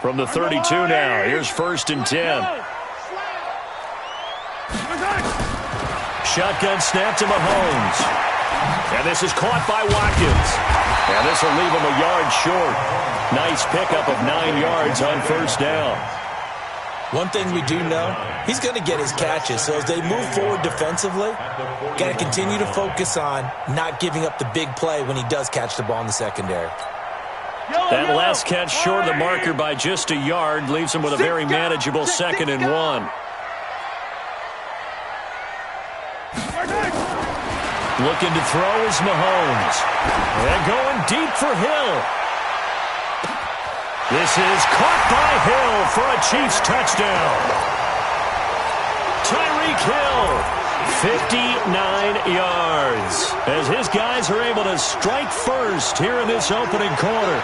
From the 32 now, here's 1st and 10. Shotgun snap to Mahomes. And this is caught by Watkins. And this will leave him a yard short. Nice pickup of 9 yards on 1st down. One thing we do know, he's going to get his catches. So as they move forward defensively, got to continue to focus on not giving up the big play when he does catch the ball in the secondary. That last catch short of the marker by just a yard leaves him with a very manageable 2nd and 1. Looking to throw is Mahomes. And going deep for Hill. This is caught by Hill for a Chiefs touchdown. Tyreek Hill, 59 yards, as his guys are able to strike first here in this opening quarter.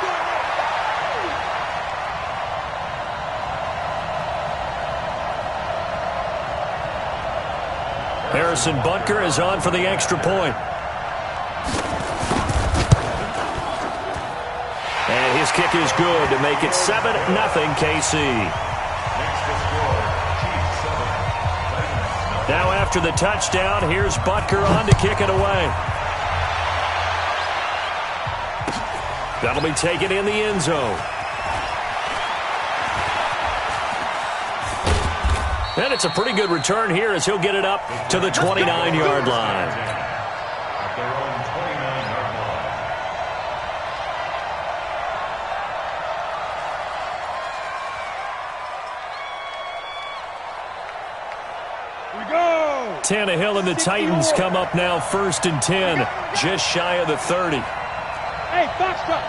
Harrison Butker is on for the extra point. And his kick is good to make it 7-0 KC. Now after the touchdown, here's Butker on to kick it away. That'll be taken in the end zone. And it's a pretty good return here as he'll get it up to the 29-yard line. Tannehill and the Titans come up now 1st and 10, just shy of the 30. Hey, box truck.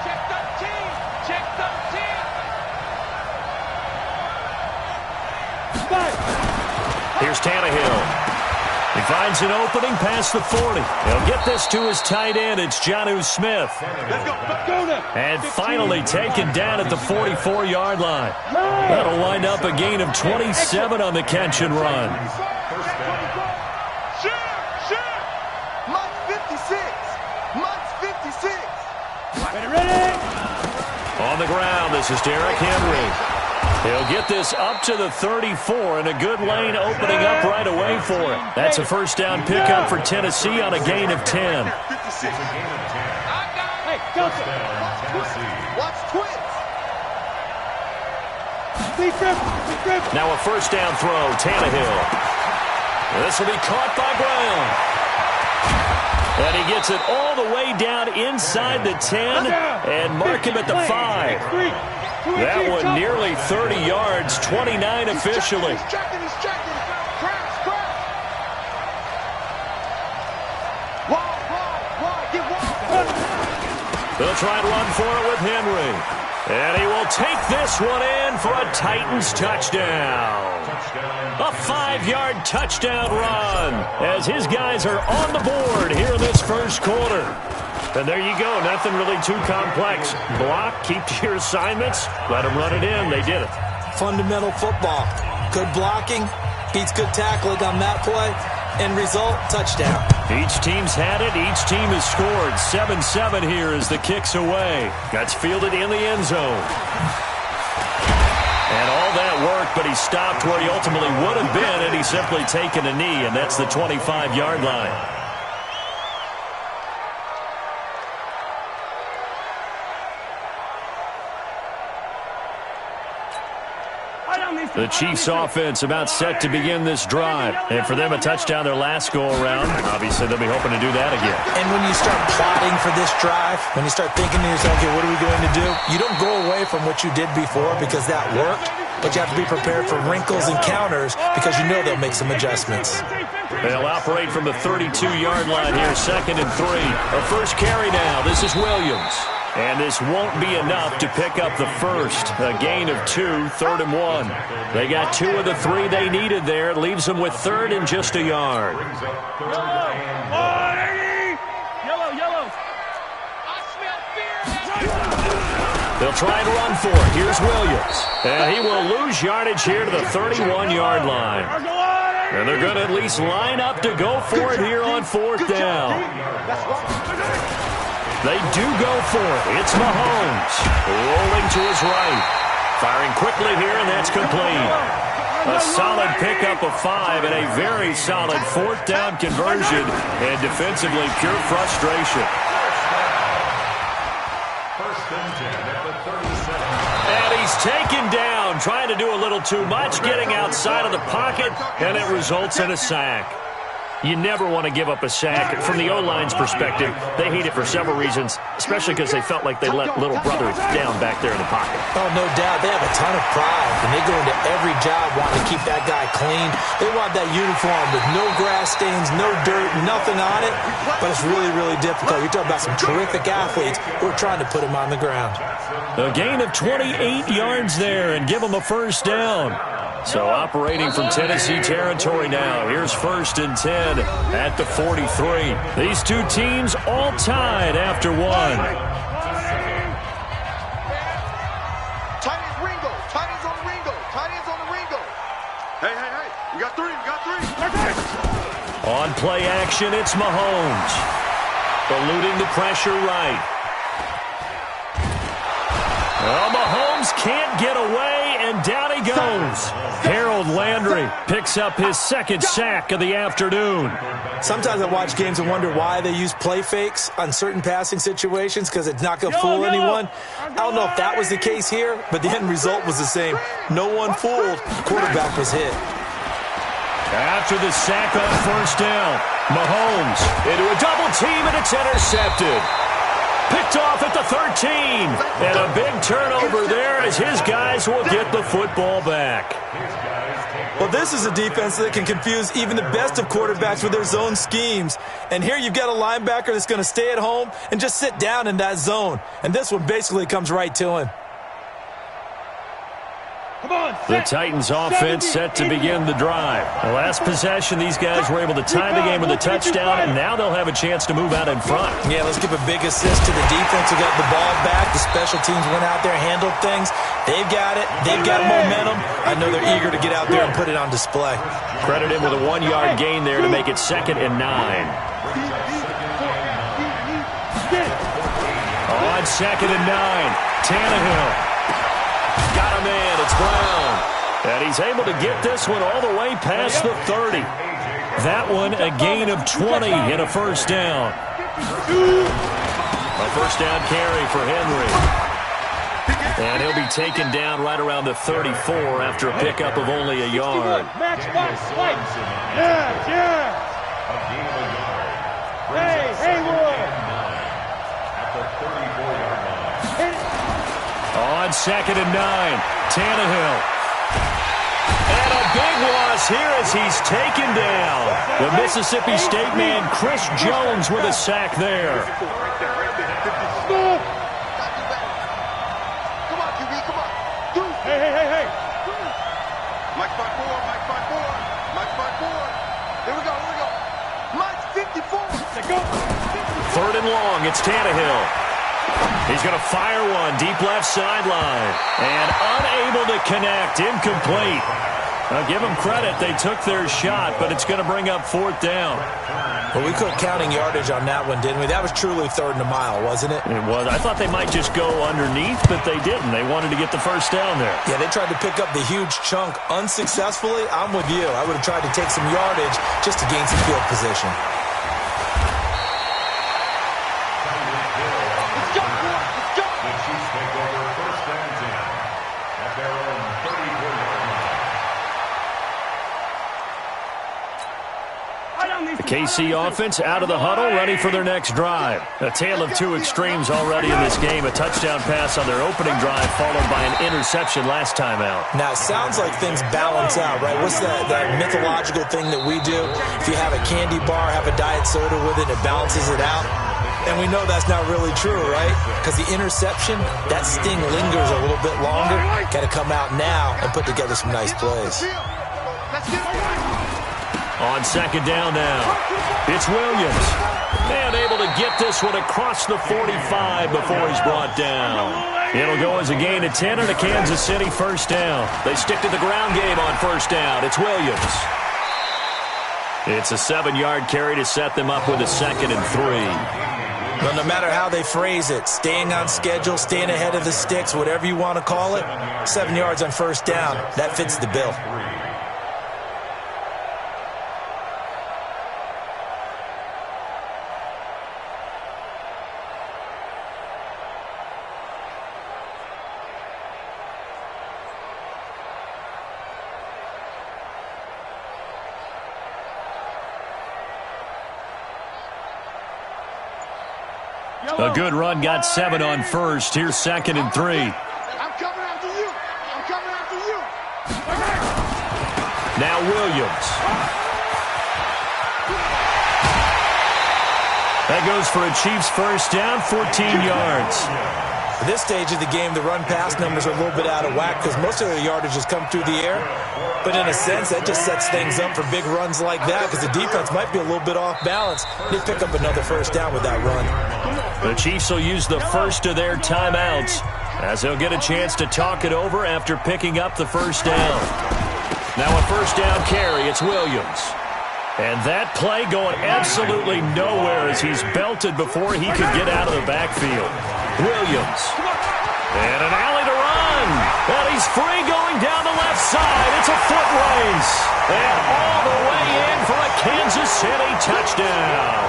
Check 13. Check 13. Here's Tannehill. He finds an opening past the 40. He'll get this to his tight end. It's Jonnu Smith. Let's go now. And finally taken down at the 44-yard line. That'll wind up a gain of 27 on the catch and run. On the ground, this is Derrick Henry. He'll get this up to the 34, and a good lane opening up right away for it. That's a 1st down pickup for Tennessee on a gain of 10. Hey, watch twins. Now a 1st down throw, Tannehill. This will be caught by Brown. And he gets it all the way down inside the 10 and mark him at the 5. That one nearly 30 yards, 29 officially. He's checking. Crash. They'll try to run for it with Henry. And he will take this one in for a Titans touchdown. A 5-yard touchdown run as his guys are on the board here in this 1st quarter. And there you go. Nothing really too complex. Block, keep to your assignments, let them run it in. They did it. Fundamental football. Good blocking beats good tackling on that play. End result, touchdown. Each team's had it. Each team has scored. 7-7 here as the kick's away. That's fielded in the end zone. And all that work, but he stopped where he ultimately would have been, and he's simply taken a knee, and that's the 25-yard line. The Chiefs offense about set to begin this drive. And for them, a touchdown their last go-around. Obviously, they'll be hoping to do that again. And when you start plotting for this drive, when you start thinking to yourself, okay, what are we going to do? You don't go away from what you did before because that worked. But you have to be prepared for wrinkles and counters because you know they'll make some adjustments. They'll operate from the 32-yard line here, 2nd and 3. A 1st carry now. This is Williams. And this won't be enough to pick up the 1st. A gain of 2, 3rd and 1. They got 2 of the 3 they needed there. It leaves them with 3rd and just a yard. Yellow. They'll try to run for it. Here's Williams. And he will lose yardage here to the 31-yard line. And they're going to at least line up to go for it here on 4th down. They do go for it. It's Mahomes rolling to his right. Firing quickly here, and that's complete. A solid pickup of 5 and a very solid 4th down conversion, and defensively pure frustration. And he's taken down, trying to do a little too much, getting outside of the pocket, and it results in a sack. You never want to give up a sack. From the O-line's perspective, they hate it for several reasons, especially because they felt like they let little brother down back there in the pocket. Oh, no doubt. They have a ton of pride, and they go into every job wanting to keep that guy clean. They want that uniform with no grass stains, no dirt, nothing on it, but it's really, really difficult. You're talking about some terrific athletes who are trying to put him on the ground. A gain of 28 yards there and give him a 1st down. So operating from Tennessee territory now. Here's 1st and 10 at the 43. These two teams all tied after 1. Tight ends Ringo. Tight ends on the Ringo. Tight ends on the Ringo. Hey, hey, hey. We got 3. We got 3. On play action, it's Mahomes. Eluding the pressure right. Well, Mahomes can't get away, and down he goes. Harold Landry picks up his 2nd sack of the afternoon. Sometimes I watch games and wonder why they use play fakes on certain passing situations, because it's not going to fool anyone. I don't know if that was the case here, but the end result was the same. No one fooled. Quarterback was hit. After the sack on 1st down, Mahomes into a double team, and it's intercepted. Picked off at the 13. And a big turnover there as his guys will get the football back. Well, this is a defense that can confuse even the best of quarterbacks with their zone schemes. And here you've got a linebacker that's going to stay at home and just sit down in that zone. And this one basically comes right to him. The Titans offense set to begin the drive. The last possession, these guys were able to tie the game with a touchdown, and now they'll have a chance to move out in front. Yeah, let's give a big assist to the defense who got the ball back. The special teams went out there, handled things. They've got it. They've got momentum. I know they're eager to get out there and put it on display. Credit him with a 1-yard gain there to make it 2nd and 9. On 2nd and 9, Tannehill. Got him in. It's Brown. And he's able to get this one all the way past the 30. That one a gain of 20 and a 1st down. A 1st down carry for Henry. And he'll be taken down right around the 34 after a pickup of only a yard. On 2nd and 9, Tannehill. And a big loss here as he's taken down. The Mississippi State man, Chris Jones, with a sack there. Come on, QB, come on. Hey. Mike 5-4, Mike 5-4, Mike 5-4. Here we go. Mike 54. Let's go. 3rd and long, it's Tannehill. He's going to fire one deep left sideline. And unable to connect, incomplete. Now give them credit, they took their shot, but it's going to bring up 4th down. Well, we quit counting yardage on that one, didn't we? That was truly 3rd and a mile, wasn't it? It was. I thought they might just go underneath, but they didn't. They wanted to get the 1st down there. Yeah, they tried to pick up the huge chunk unsuccessfully. I'm with you. I would have tried to take some yardage just to gain some field position. The KC offense out of the huddle, ready for their next drive. A tale of two extremes already in this game. A touchdown pass on their opening drive, followed by an interception last time out. Now, it sounds like things balance out, right? What's that mythological thing that we do? If you have a candy bar, have a diet soda with it, it balances it out. And we know that's not really true, right? Because the interception, that sting lingers a little bit longer. Got to come out now and put together some nice plays. On 2nd down now, it's Williams. And able to get this one across the 45 before he's brought down. It'll go as a gain of 10 and a Kansas City 1st down. They stick to the ground game on 1st down. It's Williams. It's a 7-yard carry to set them up with a 2nd and 3. Well, no matter how they phrase it, staying on schedule, staying ahead of the sticks, whatever you want to call it, 7 yards on first down, that fits the bill. A good run, got 7 on first. Here's 2nd and 3. I'm coming after you. I'm coming after you. Now Williams. That goes for a Chiefs first down, 14 yards. At this stage of the game, the run-pass numbers are a little bit out of whack because most of their yardage has come through the air. But in a sense, that just sets things up for big runs like that because the defense might be a little bit off balance. They pick up another first down with that run. The Chiefs will use the first of their timeouts as they'll get a chance to talk it over after picking up the first down. Now a first down carry, it's Williams. And that play going absolutely nowhere as he's belted before he could get out of the backfield. Williams. And an alley to run. And he's free going down the left side. It's a foot race. And all the way in for a Kansas City touchdown.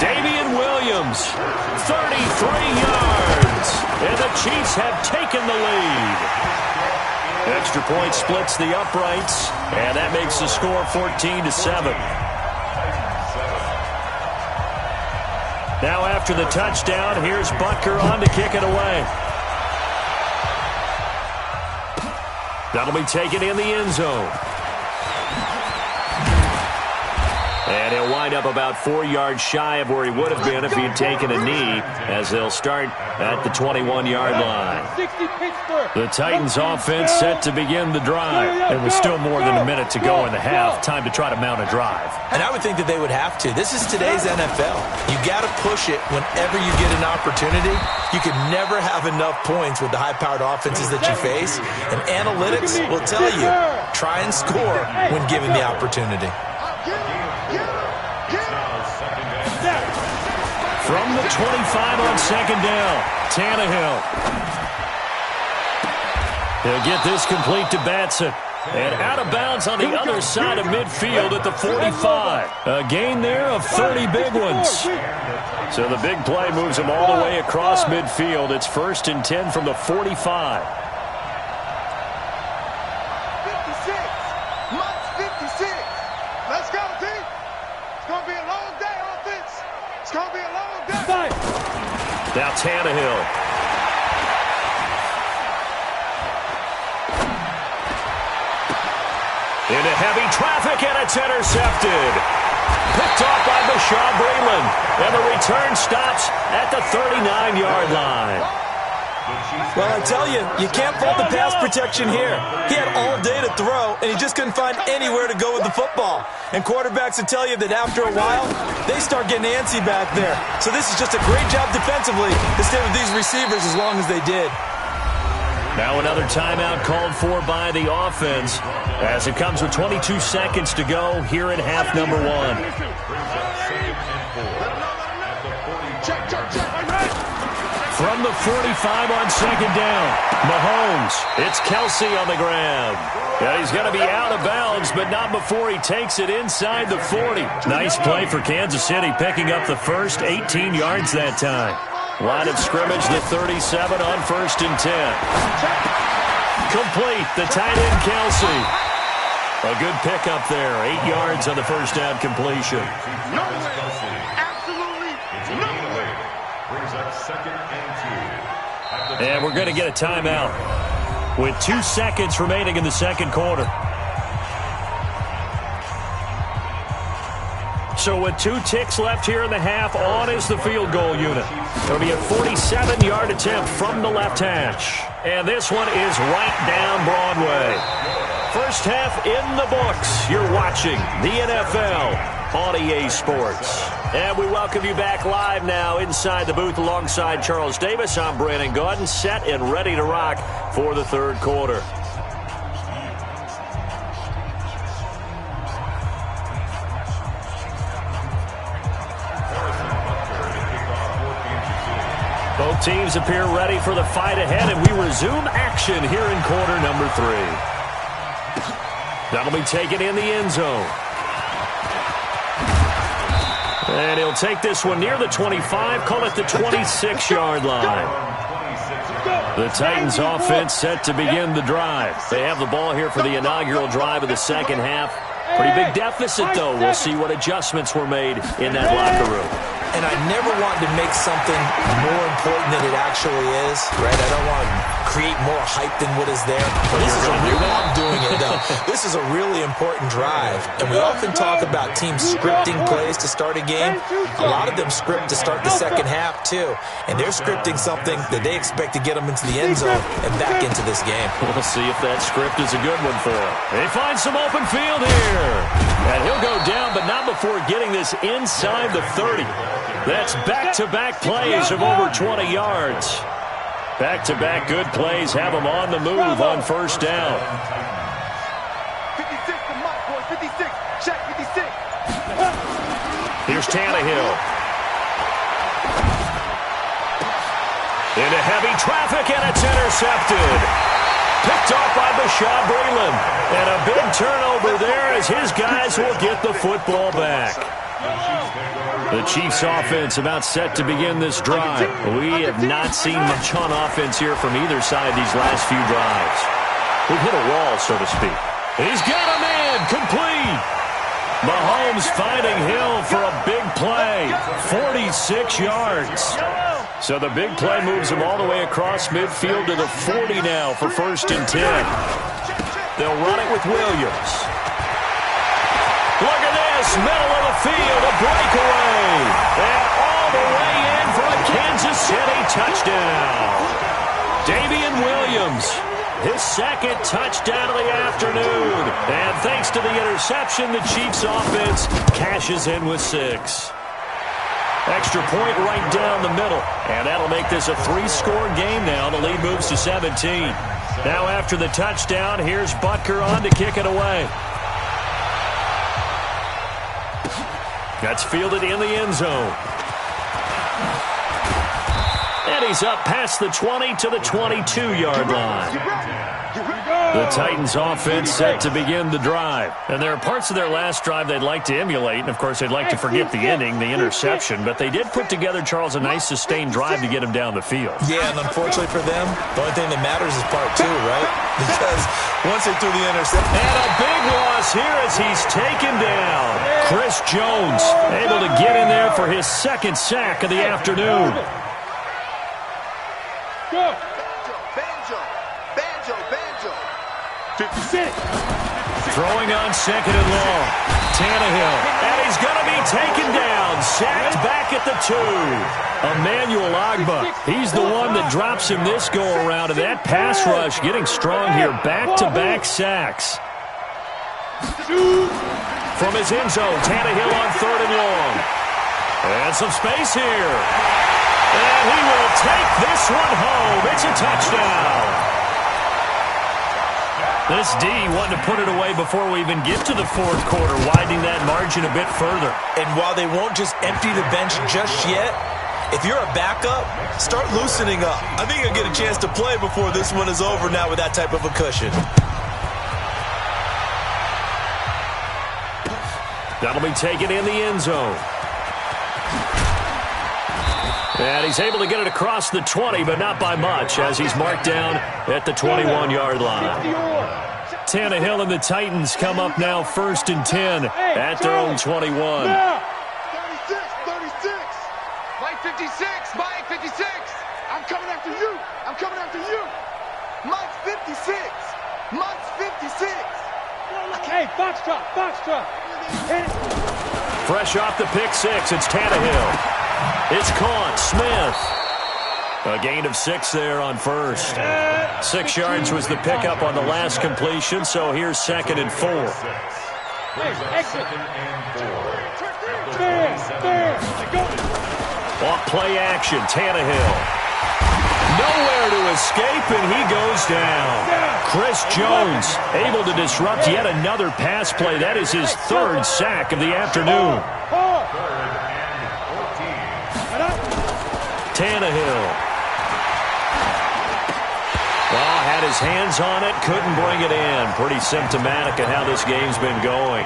Damian Williams, 33 yards. And the Chiefs have taken the lead. Extra point splits the uprights, and that makes the score 14-7. Now after the touchdown, here's Butker on to kick it away. That'll be taken in the end zone. And he'll wind up about 4 yards shy of where he would have been if he had taken a knee, as they'll start at the 21-yard line. The Titans offense set to begin the drive. There was still more than a minute to go in the half. Time to try to mount a drive. And I would think that they would have to. This is today's NFL. You got to push it whenever you get an opportunity. You can never have enough points with the high-powered offenses that you face. And analytics will tell you, try and score when given the opportunity. From the 25 on second down, Tannehill. He'll get this complete to Batson. And out of bounds on the other side of midfield at the 45. A gain there of 30 big ones. So the big play moves him all the way across midfield. It's 1st and 10 from the 45. 56. Mike's 56. Let's go, team. It's going to be a long day, offense. It's going to be a long day. Now Tannehill. Into heavy traffic, and it's intercepted. Picked off by Bashaud Breeland. And the return stops at the 39-yard line. Well, I tell you, you can't fault the pass protection here. He had all day to throw, and he just couldn't find anywhere to go with the football. And quarterbacks will tell you that after a while, they start getting antsy back there. So this is just a great job defensively to stay with these receivers as long as they did. Now another timeout called for by the offense as it comes with 22 seconds to go here in half number 1. From the 45 on second down, Mahomes. It's Kelsey on the grab. And he's going to be out of bounds, but not before he takes it inside the 40. Nice play for Kansas City, picking up the first 18 yards that time. Line of scrimmage, the 37 on 1st and 10. Complete, the tight end, Kelsey. A good pickup there, 8 yards on the first down completion. Absolutely nowhere. Brings up 2nd and 2. And we're going to get a timeout with 2 seconds remaining in the second quarter. So with 2 ticks left here in the half, on is the field goal unit. It'll be a 47-yard attempt from the left hash. And this one is right down Broadway. First half in the books. You're watching the NFL on EA Sports. And we welcome you back live now inside the booth alongside Charles Davis. I'm Brandon Gaudin, set and ready to rock for the third quarter. teams appear ready for the fight ahead, and we resume action here in quarter number 3. That'll be taken in the end zone. And he'll take this one near the 25, call it the 26-yard line. The Titans offense set to begin the drive. They have the ball here for the inaugural drive of the second half. Pretty big deficit, though. We'll see what adjustments were made in that locker room. And I never wanted to make something more important than it actually is, right? I don't want to create more hype than what is there. But I'm doing it, though. This is a really important drive. And we often talk about teams scripting plays to start a game. A lot of them script to start the second half, too. And they're scripting something that they expect to get them into the end zone and back into this game. We'll see if that script is a good one for them. They find some open field here. And he'll go down, but not before getting this inside the 30. That's back-to-back plays of over 20 yards. Back-to-back good plays have them on the move on first down. 56 to Mike, boys. 56. Check 56. Here's Tannehill. Into heavy traffic, and it's intercepted. Picked off by Bashaud Breeland. And a big turnover there as his guys will get the football back. The Chiefs offense about set to begin this drive. We have not seen much on offense here from either side these last few drives. We've hit a wall, so to speak. He's got a man complete. Mahomes finding Hill for a big play. 46 yards. So the big play moves him all the way across midfield to the 40 now for 1st and 10. They'll run it with Williams. Look at this, middle of the field, a breakaway. And all the way in for a Kansas City touchdown. Davian Williams, his second touchdown of the afternoon. And thanks to the interception, the Chiefs offense cashes in with 6. Extra point right down the middle. And that'll make this a 3-score game now. The lead moves to 17. Now after the touchdown, here's Butker on to kick it away. That's fielded in the end zone. And he's up past the 20 to the 22-yard line. The Titans offense set to begin the drive. And there are parts of their last drive they'd like to emulate. And, of course, they'd like to forget the ending, the interception. But they did put together, Charles, a nice sustained drive to get him down the field. Yeah, and unfortunately for them, the only thing that matters is part 2, right? Because once they threw the interception. And a big loss here as he's taken down. Chris Jones able to get in there for his second sack of the afternoon. Go. Banjo. 56. Throwing on 2nd and long. Tannehill. And he's going to be taken down. Sacked back at the 2. Emmanuel Ogbah. He's the one that drops him this go-around. And that pass rush getting strong here. Back-to-back sacks. From his end zone, Tannehill on 3rd and long. And some space here. And he will take this one home. It's a touchdown. This D wanting to put it away before we even get to the 4th quarter, widening that margin a bit further. And while they won't just empty the bench just yet, if you're a backup, start loosening up. I think you'll get a chance to play before this one is over now with that type of a cushion. That'll be taken in the end zone. And he's able to get it across the 20, but not by much, as he's marked down at the 21-yard line. Tannehill and the Titans come up now 1st and 10 at their own 21. 36. Mike 56. Mike 56. I'm coming after you. I'm coming after you. Mike's 56. Mike's 56. Hey, box drop. Fresh off the pick 6, it's Tannehill. It's caught. Smith. A gain of 6 there on first. 6 yards was the pickup on the last completion, so here's 2nd and 4. Off play action, Tannehill. Nowhere to escape, and he goes down. Chris Jones able to disrupt yet another pass play. That is his 3rd sack of the afternoon. Tannehill Had his hands on it, couldn't bring it in. Pretty symptomatic of how this game's been going.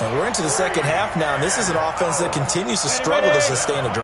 And we're into the second half now, and this is an offense that continues to struggle to sustain a drive.